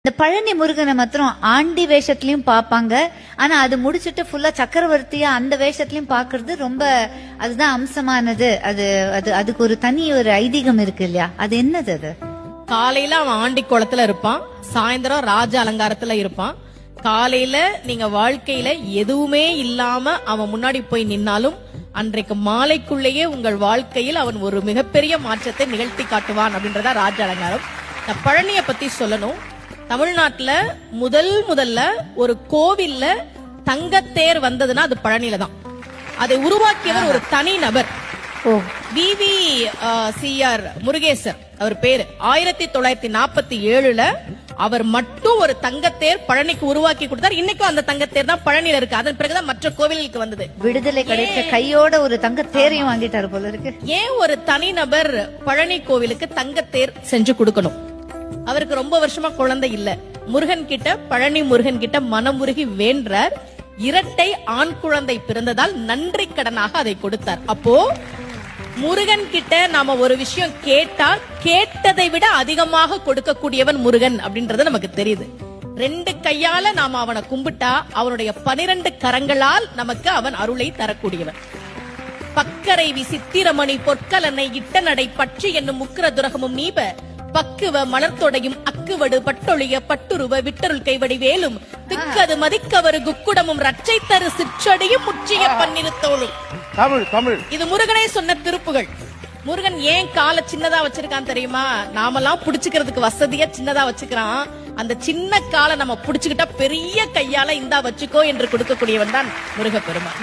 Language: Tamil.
இந்த பழனி முருகனை மாத்திரம் ஆண்டி வேஷத்திலயும் பாப்பாங்க. ஆனா அது முடிச்சுட்டு ஃபுல்லா சக்கரவர்த்தியா அந்த வேஷத்திலயும் பாக்குறது ரொம்ப அதுதான் அம்சமானது. அதுக்கு ஒரு தனி ஒரு ஐதீகம் இருக்கு இல்லையா? அது என்னது? அது காலையில அவன் ஆண்டி குளத்துல இருப்பான், சாயந்தரம் ராஜ அலங்காரத்துல இருப்பான். காலையில நீங்க வாழ்க்கையில எதுவுமே இல்லாம அவன் முன்னாடி போய் நின்னாலும் அன்றைக்கு மாலைக்குள்ளேயே உங்கள் வாழ்க்கையில் அவன் ஒரு மிகப்பெரிய மாற்றத்தை நிகழ்த்தி காட்டுவான் அப்படின்றதா ராஜ அலங்காரம். நான் பழனிய பத்தி சொல்லணும். தமிழ்நாட்டுல முதல்ல ஒரு கோவில்ல தங்கத்தேர் வந்ததுன்னா அது பழனியில தான். அதை உருவாக்கியவர் ஒரு தனி நபர். VVCR முருகேசர் அவர் பேரு. 1947ல அவர் மட்டும் ஒரு தங்கத்தேர் பழனிக்கு உருவாக்கி கொடுத்தார். இன்னைக்கும் அந்த தங்கத்தேர் தான் பழனியில இருக்கு. அதன் பிறகுதான் மற்ற கோவிலுக்கு வந்தது. விடுதலை கிடைச்ச கையோட ஒரு தங்கத்தேரையும் வாங்கிட்டாரு போல இருக்கு. ஏன் ஒரு தனிநபர் பழனி கோவிலுக்கு தங்கத்தேர் செஞ்சு கொடுக்கணும்? அவருக்கு ரொம்ப வருஷமா குழந்தை இல்ல. முருகன் கிட்ட, பழனி முருகன் கிட்ட மனமுருகி வேண்டார். இரட்டை ஆண் குழந்தை பிறந்ததால் நன்றி கடனாக அதை கொடுத்தார். அப்போ முருகன் கிட்ட நாம ஒரு விஷயம் கேட்டா கேட்டதை விட அதிகமாக கொடுக்கக்கூடியவன் முருகன் அப்படின்றது நமக்கு தெரியுது. 2 கையால நாம அவனை கும்பிட்டா அவனுடைய 12 கரங்களால் நமக்கு அவன் அருளை தரக்கூடியவன். பக்கரை விசித்திரமணி பொற்கலனை இட்ட நடை பற்றி என்னும் முக்கிர துரகமும் நீப பக்குவ மலர்த்தொடையும் அக்குவடு பட்டொழிய பட்டுருவ விட்டருள் கைவடி வேலும் திக்கது மதிக்கவரு குக்குடமும் ரட்சை தரு சிற்றடியும் முற்றிய பன்னிருத்தோளும். தமிழ் இது முருகனே சொன்ன திருப்புகள். முருகன் ஏன் காலை சின்னதா வச்சிருக்கான் தெரியுமா? நாமெல்லாம் புடிச்சுக்கிறதுக்கு வசதியா சின்னதா வச்சுக்கிறான். அந்த சின்ன காலை நம்ம புடிச்சுக்கிட்டா பெரிய கையால இந்தா வச்சுக்கோ என்று கொடுக்கக்கூடியவன் தான் முருக பெருமான்.